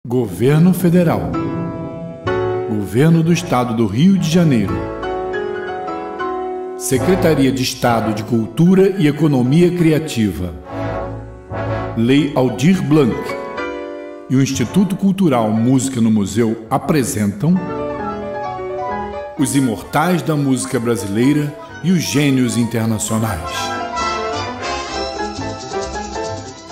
Governo Federal. Governo do Estado do Rio de Janeiro. Secretaria de Estado de Cultura e Economia Criativa. Lei Aldir Blanc e o Instituto Cultural Música no Museu apresentam Os Imortais da Música Brasileira e os Gênios Internacionais.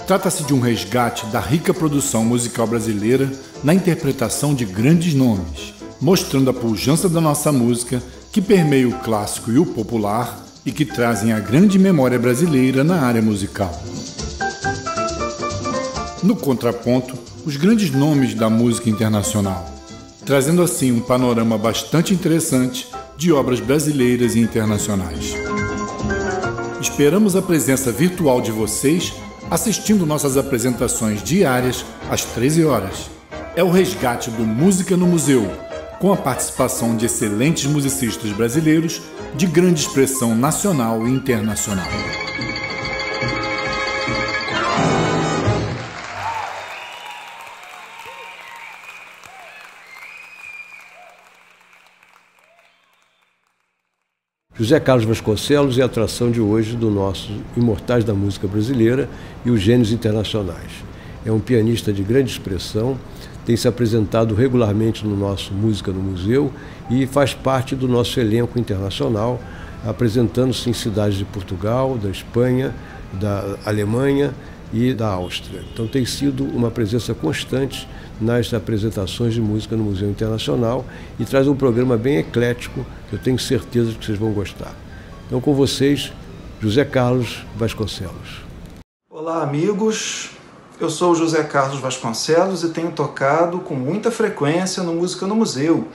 Trata-se de um resgate da rica produção musical brasileira na interpretação de grandes nomes, mostrando a pujança da nossa música que permeia o clássico e o popular e que trazem a grande memória brasileira na área musical. No contraponto, os grandes nomes da música internacional, trazendo assim um panorama bastante interessante de obras brasileiras e internacionais. Esperamos a presença virtual de vocês assistindo nossas apresentações diárias às 13 horas. É o resgate do Música no Museu, com a participação de excelentes musicistas brasileiros de grande expressão nacional e internacional. José Carlos Vasconcelos é a atração de hoje do nosso Imortais da Música Brasileira e os Gênios Internacionais. É um pianista de grande expressão, tem se apresentado regularmente no nosso Música no Museu e faz parte do nosso elenco internacional, apresentando-se em cidades de Portugal, da Espanha, da Alemanha e da Áustria. Então tem sido uma presença constante nas apresentações de música no Museu Internacional e traz um programa bem eclético que eu tenho certeza que vocês vão gostar. Então com vocês, José Carlos Vasconcelos. Olá amigos, eu sou o José Carlos Vasconcelos e tenho tocado com muita frequência no Música no Museu,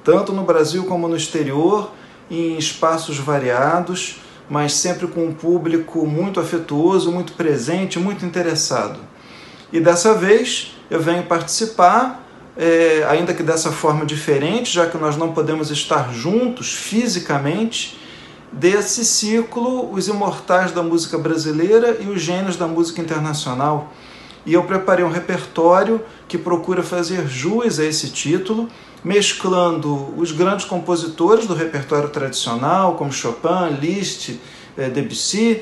tanto no Brasil como no exterior, em espaços variados, mas sempre com um público muito afetuoso, muito presente, muito interessado. E dessa vez eu venho participar, ainda que dessa forma diferente, já que nós não podemos estar juntos fisicamente, desse ciclo Os Imortais da Música Brasileira e os Gênios da Música Internacional. E eu preparei um repertório que procura fazer jus a esse título, mesclando os grandes compositores do repertório tradicional, como Chopin, Liszt, Debussy,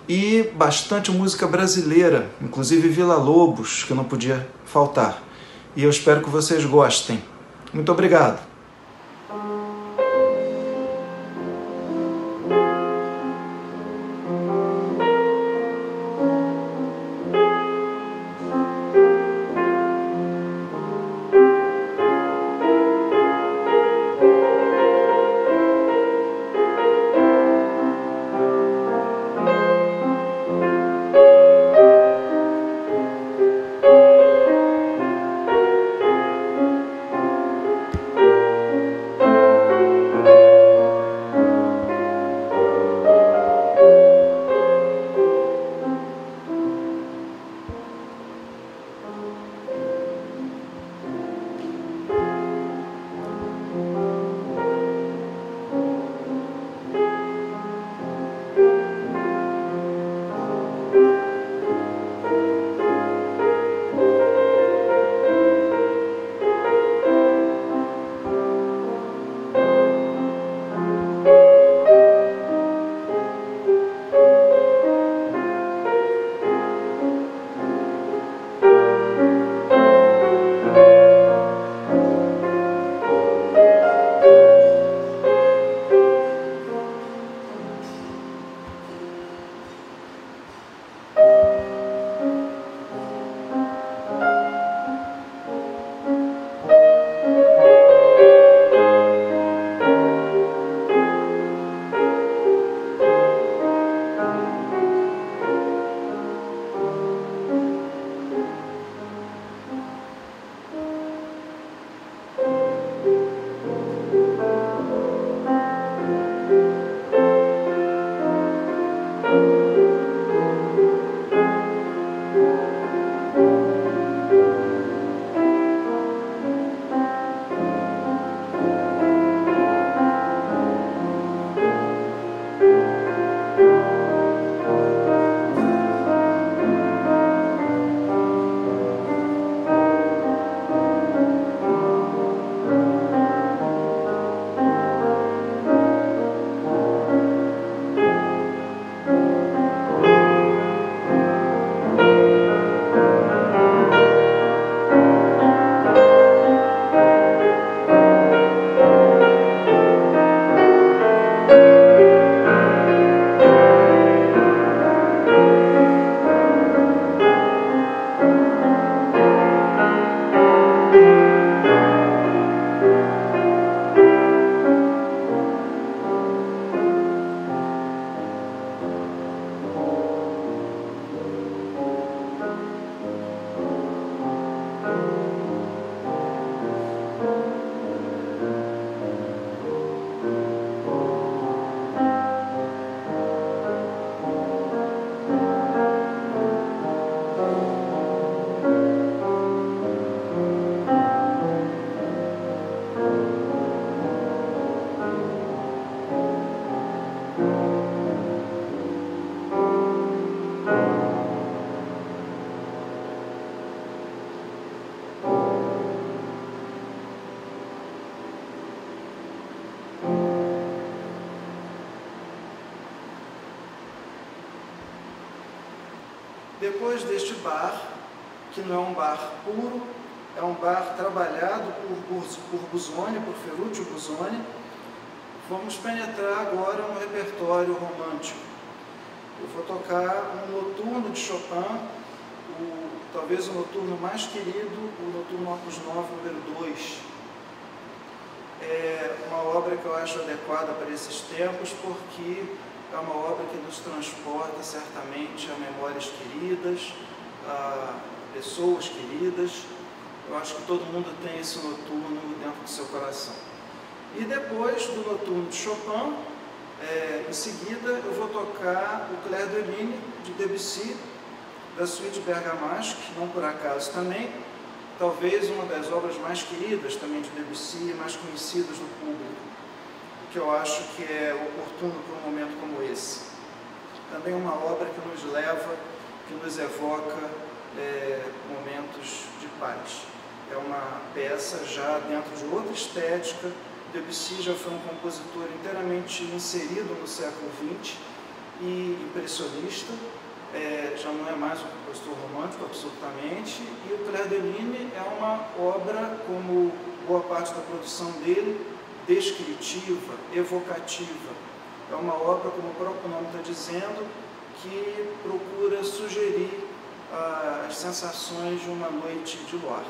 e bastante música brasileira, inclusive Villa-Lobos, que não podia faltar. E eu espero que vocês gostem. Muito obrigado. depois deste bar, que não é um bar puro, é um bar trabalhado por Busoni, por Ferruccio Busoni, vamos penetrar agora no repertório romântico. Eu vou tocar um noturno de Chopin, talvez o noturno mais querido, o noturno Opus 9, número 2. É uma obra que eu acho adequada para esses tempos, porque é uma obra que nos transporta certamente a memórias queridas, a pessoas queridas. Eu acho que todo mundo tem esse noturno dentro do seu coração. E depois do noturno de Chopin, em seguida eu vou tocar o Clair de Lune de Debussy, da suíte Bergamasque, não por acaso também, talvez uma das obras mais queridas também de Debussy e mais conhecidas do público, que eu acho que é oportuno para um momento como esse. Também uma obra que nos leva, que nos evoca momentos de paz. É uma peça já dentro de outra estética. Debussy já foi um compositor inteiramente inserido no século XX e impressionista. Já não é mais um compositor romântico, absolutamente, e o Clair de Lune é uma obra, como boa parte da produção dele, descritiva, evocativa. É uma obra, como o próprio nome está dizendo, que procura sugerir as sensações de uma noite de luar.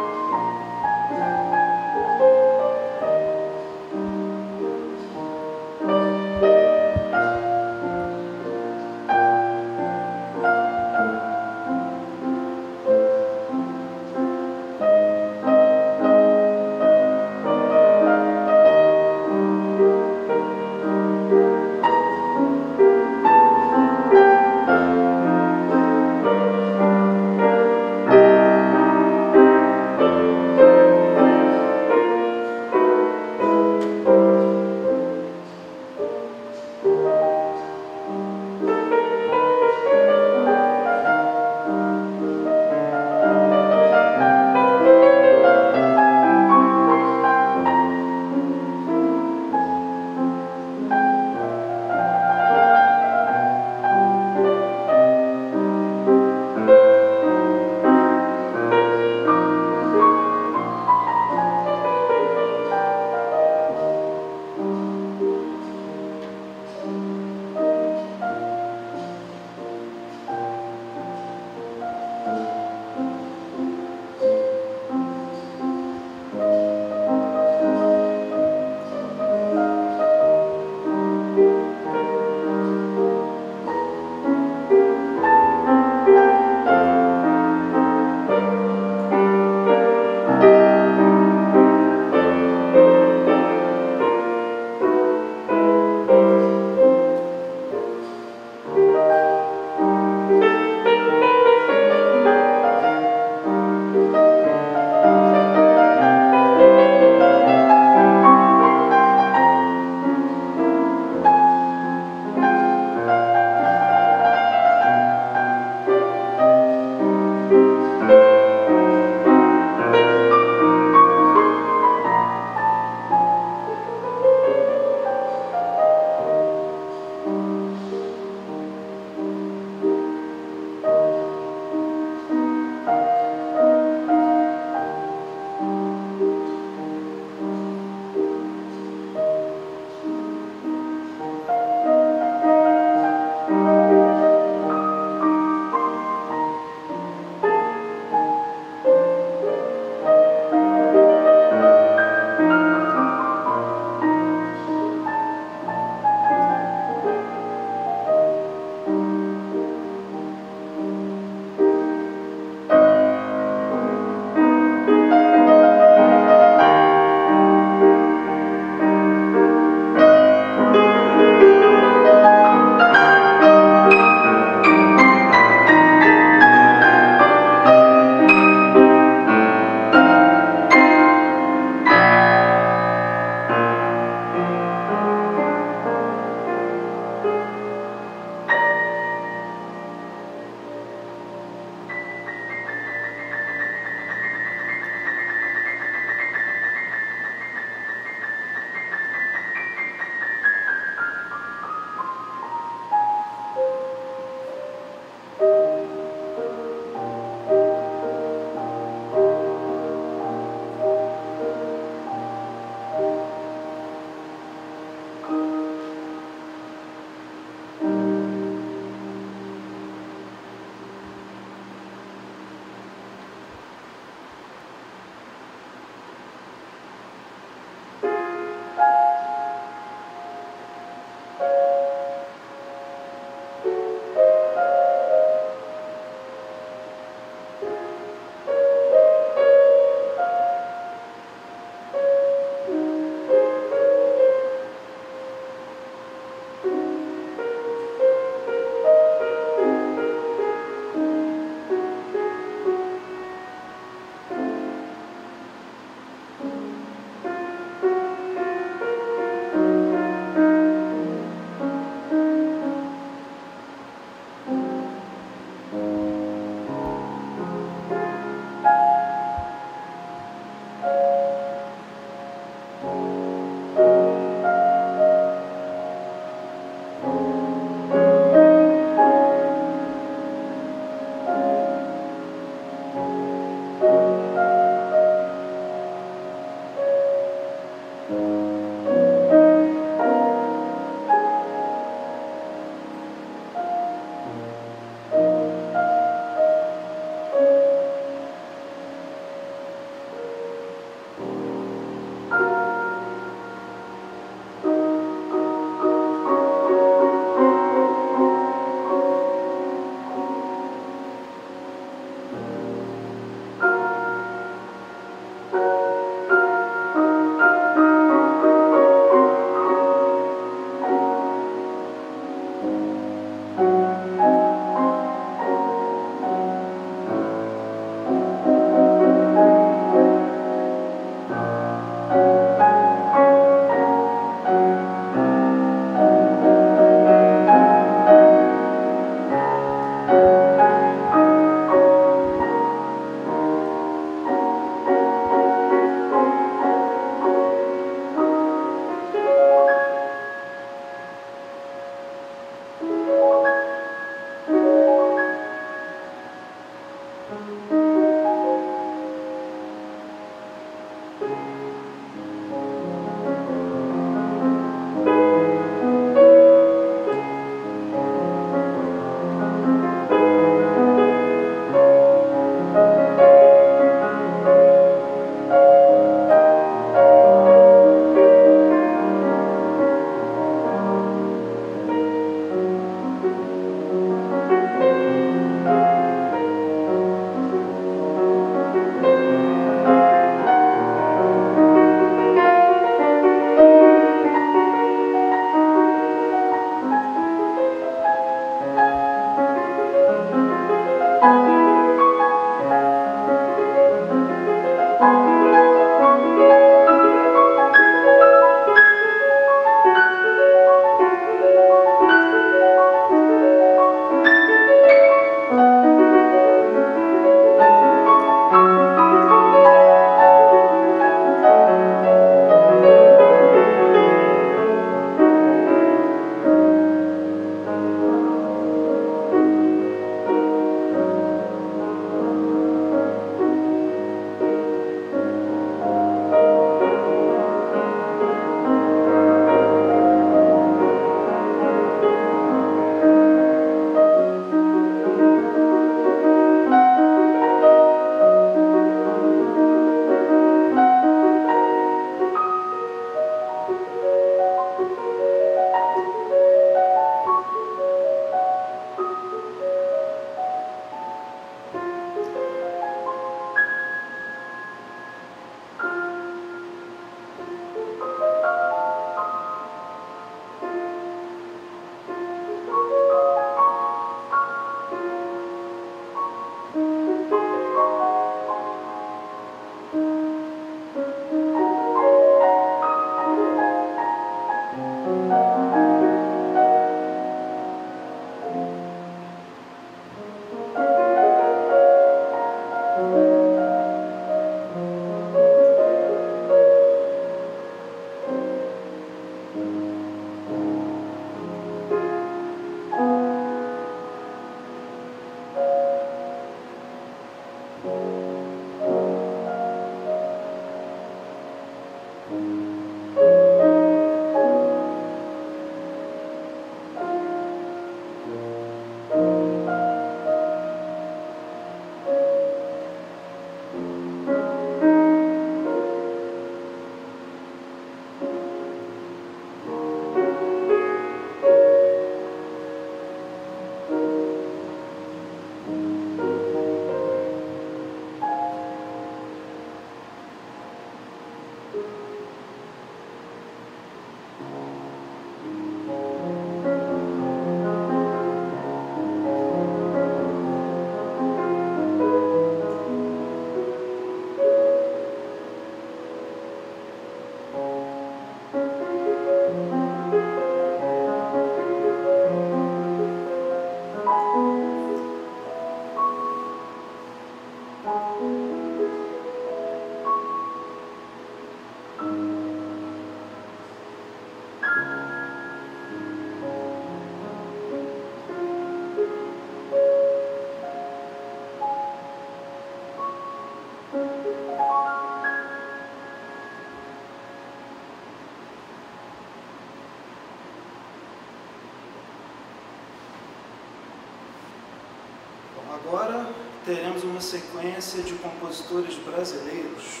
Agora teremos uma sequência de compositores brasileiros,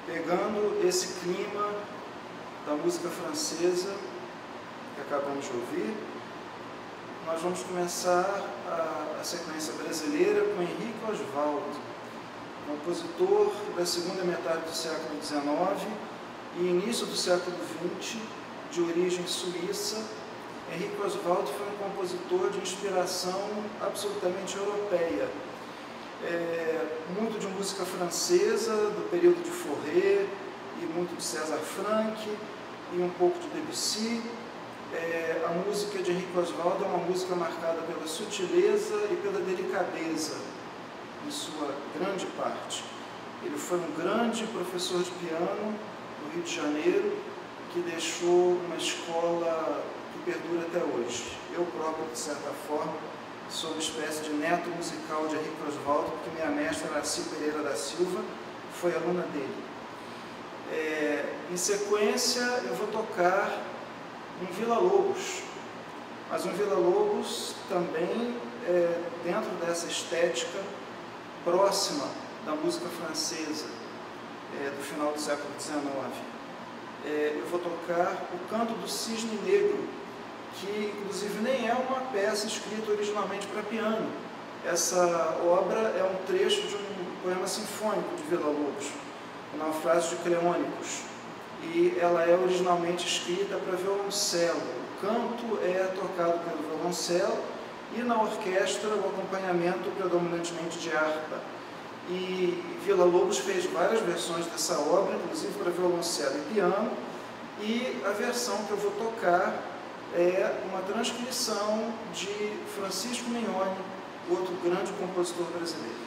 pegando esse clima da música francesa que acabamos de ouvir. Nós vamos começar a sequência brasileira com Henrique Oswald, compositor da segunda metade do século XIX e início do século XX, de origem suíça. Henrique Oswald foi um compositor de inspiração absolutamente europeia, muito de música francesa, do período de Fauré, e muito de César Franck, e um pouco de Debussy. A música de Henrique Oswald é uma música marcada pela sutileza e pela delicadeza, em sua grande parte. Ele foi um grande professor de piano no Rio de Janeiro, que deixou uma escola que perdura até hoje. Eu próprio, de certa forma, sou uma espécie de neto musical de Henrique Oswald, porque minha mestra, Araci Pereira da Silva, foi aluna dele. Em sequência, eu vou tocar um Villa-Lobos, mas um Villa-Lobos também dentro dessa estética próxima da música francesa do final do século XIX. Eu vou tocar o Canto do Cisne Negro, que inclusive nem é uma peça escrita originalmente para piano. Essa obra é um trecho de um poema sinfônico de Villa-Lobos, o Naufrágio de Creônicos, e ela é originalmente escrita para violoncelo. O canto é tocado pelo violoncelo e na orquestra o acompanhamento predominantemente de harpa. E Villa-Lobos fez várias versões dessa obra, inclusive para violoncelo e piano, e a versão que eu vou tocar é uma transcrição de Francisco Mignone, outro grande compositor brasileiro.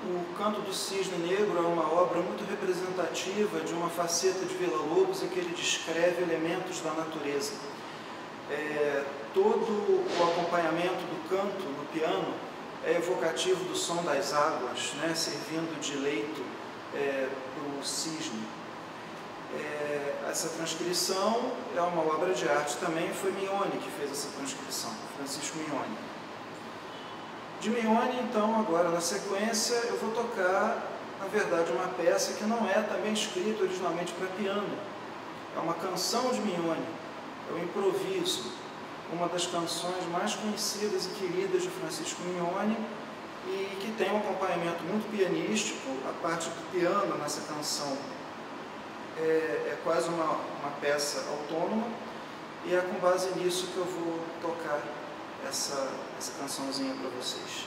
O Canto do Cisne Negro é uma obra muito representativa de uma faceta de Villa-Lobos em que ele descreve elementos da natureza. Todo o acompanhamento do canto no piano é evocativo do som das águas, né, servindo de leito para o cisne. Essa transcrição é uma obra de arte também, foi Mignone que fez essa transcrição, Francisco Mignone. De Mignone, então, agora na sequência, eu vou tocar, na verdade, uma peça que não é também escrita originalmente para piano. É uma canção de Mignone, é o improviso, uma das canções mais conhecidas e queridas de Francisco Mignone, e que tem um acompanhamento muito pianístico. A parte do piano nessa canção é quase uma peça autônoma, e é com base nisso que eu vou tocar essa cançãozinha para vocês.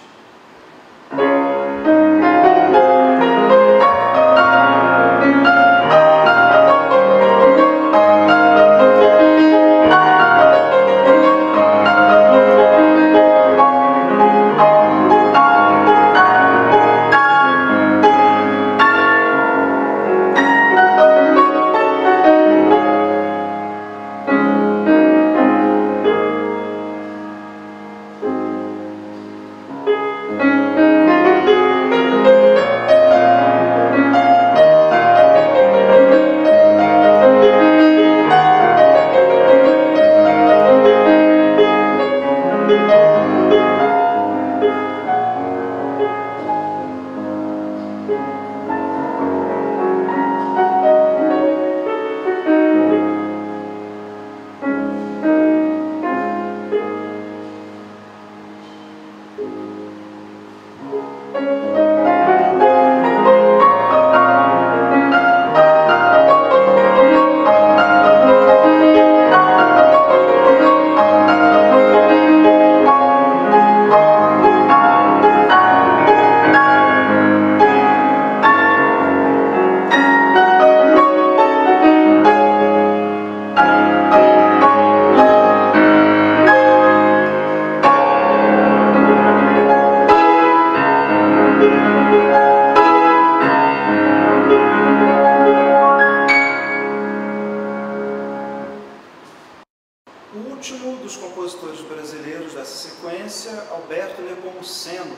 O último dos compositores brasileiros dessa sequência, Alberto Nepomuceno.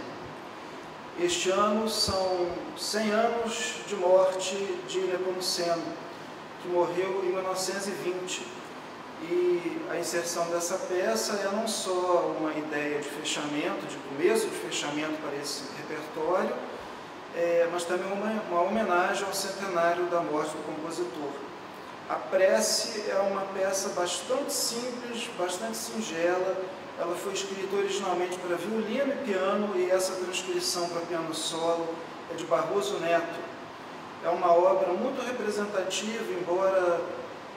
Este ano são 100 anos de morte de Nepomuceno, que morreu em 1920. E a inserção dessa peça é não só uma ideia de fechamento, de começo de fechamento para esse repertório, mas também uma homenagem ao centenário da morte do compositor. A prece é uma peça bastante simples, bastante singela. Ela foi escrita originalmente para violino e piano, e essa transcrição para piano solo é de Barroso Neto. É uma obra muito representativa, embora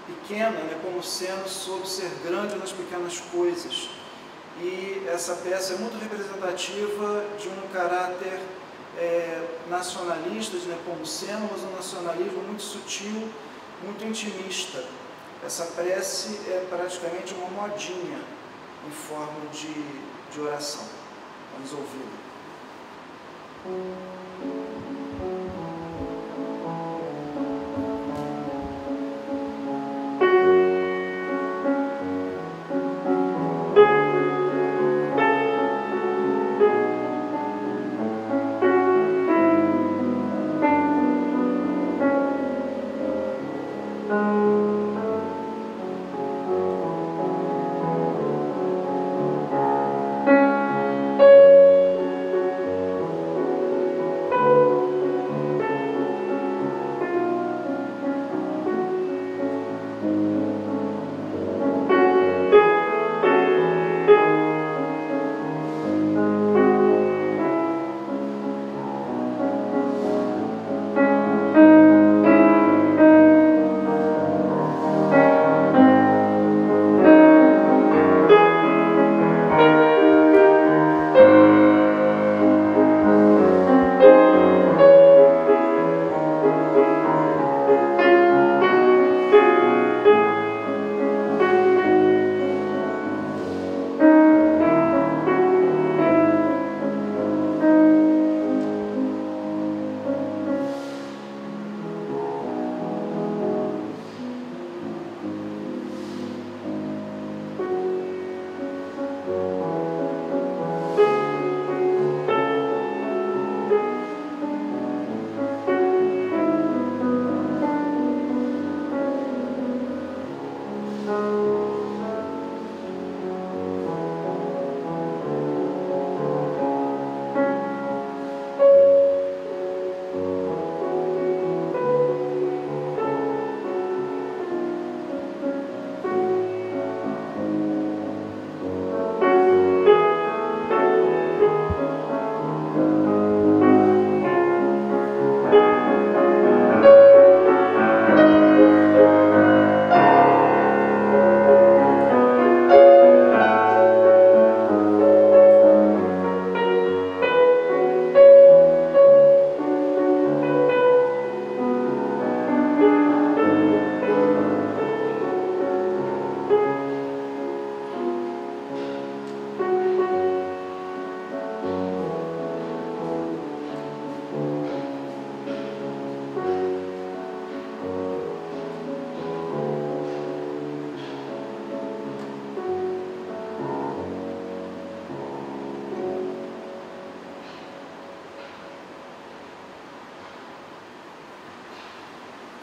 pequena, Nepomuceno soube ser grande nas pequenas coisas. E essa peça é muito representativa de um caráter nacionalista de Nepomuceno, mas um nacionalismo muito sutil, muito intimista. Essa prece é praticamente uma modinha em forma de oração. Vamos ouvi-la.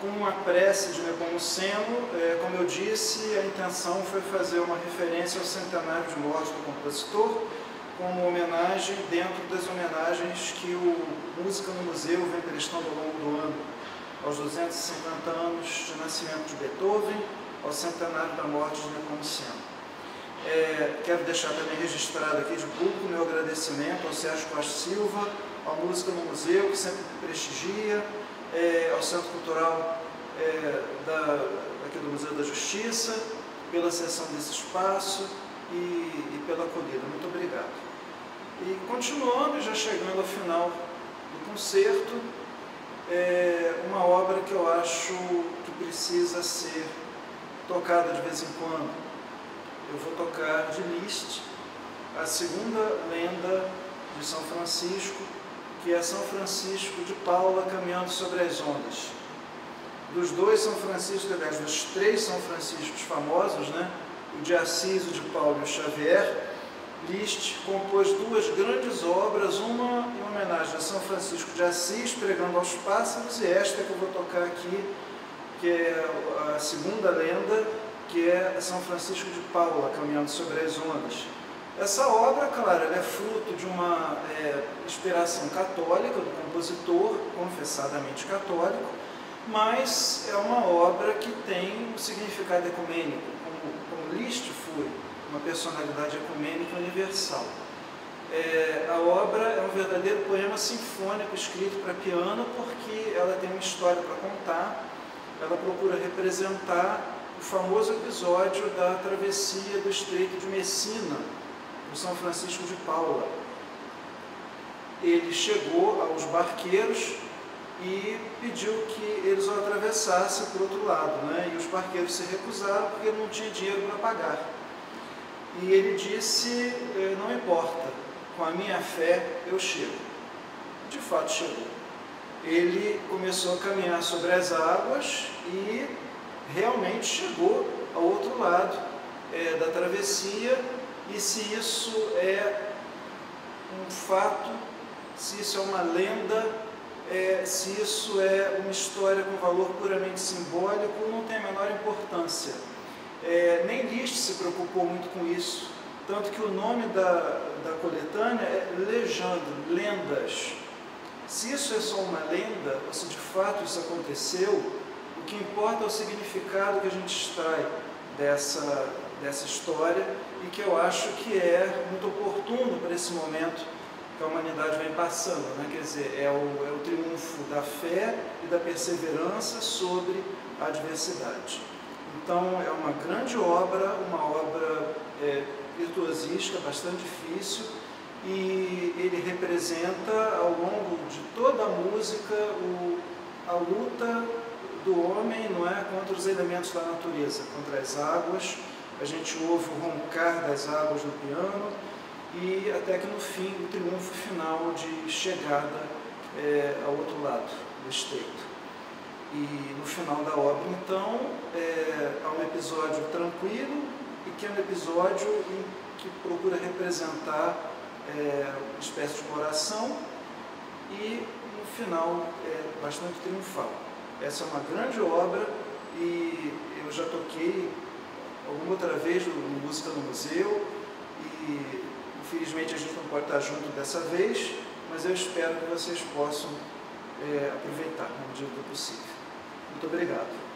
Com a prece de Nepomuceno, como eu disse, a intenção foi fazer uma referência ao centenário de morte do compositor, como homenagem dentro das homenagens que o Música no Museu vem prestando ao longo do ano, aos 250 anos de nascimento de Beethoven, ao centenário da morte de Nepomuceno. Quero deixar também registrado aqui de público o meu agradecimento ao Sérgio Costa Silva, ao Música no Museu, que sempre me prestigia, ao Centro Cultural aqui do Museu da Justiça, pela cessão desse espaço e pela acolhida. Muito obrigado. E continuando, já chegando ao final do concerto, uma obra que eu acho que precisa ser tocada de vez em quando. Eu vou tocar de Liszt, a segunda lenda de São Francisco, que é São Francisco de Paula caminhando sobre as ondas. Dos dois São Franciscos, aliás, dos três São Franciscos famosos, né? O de Assis, o de Paula e o Xavier, Liszt compôs duas grandes obras, uma em homenagem a São Francisco de Assis, pregando aos pássaros, e esta que eu vou tocar aqui, que é a segunda lenda, que é São Francisco de Paula caminhando sobre as ondas. Essa obra, claro, ela é fruto de uma inspiração católica do compositor, confessadamente católico, mas é uma obra que tem um significado ecumênico, como Liszt foi uma personalidade ecumênica universal. A obra é um verdadeiro poema sinfônico escrito para piano, porque ela tem uma história para contar, ela procura representar o famoso episódio da travessia do Estreito de Messina, o São Francisco de Paula. Ele chegou aos barqueiros e pediu que eles o atravessassem para o outro lado, né? E os barqueiros se recusaram porque não tinha dinheiro para pagar. E ele disse, não importa, com a minha fé eu chego. De fato chegou. Ele começou a caminhar sobre as águas e realmente chegou ao outro lado da travessia. E se isso é um fato, se isso é uma lenda, se isso é uma história com valor puramente simbólico, não tem a menor importância. Nem Liszt se preocupou muito com isso, tanto que o nome da coletânea é Legende, lendas. Se isso é só uma lenda, ou se de fato isso aconteceu, o que importa é o significado que a gente extrai dessa história, e que eu acho que é muito oportuno para esse momento que a humanidade vem passando, né? Quer dizer, é o triunfo da fé e da perseverança sobre a adversidade. Então é uma grande obra, uma obra virtuosística, bastante difícil, e ele representa ao longo de toda a música a luta do homem, não é, contra os elementos da natureza, contra as águas. A gente ouve o roncar das águas no piano e até que no fim, o triunfo final de chegada ao outro lado do estreito. E no final da obra, então, há um episódio tranquilo, pequeno episódio em que procura representar uma espécie de coração, e no final bastante triunfal. Essa é uma grande obra e eu já toquei alguma outra vez no Música no Museu, e infelizmente a gente não pode estar junto dessa vez, mas eu espero que vocês possam aproveitar na medida do possível. Muito obrigado.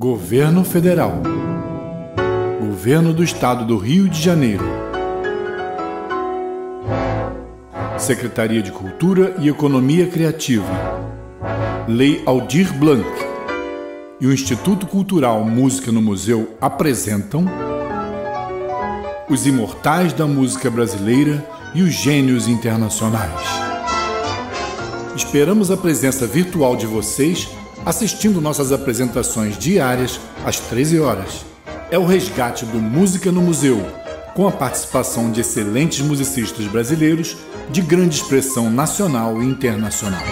Governo Federal. Governo do Estado do Rio de Janeiro. Secretaria de Cultura e Economia Criativa. Lei Aldir Blanc e o Instituto Cultural Música no Museu apresentam Os Imortais da Música Brasileira e os Gênios Internacionais. Esperamos a presença virtual de vocês assistindo nossas apresentações diárias às 13 horas. É o resgate do Música no Museu, com a participação de excelentes musicistas brasileiros de grande expressão nacional e internacional.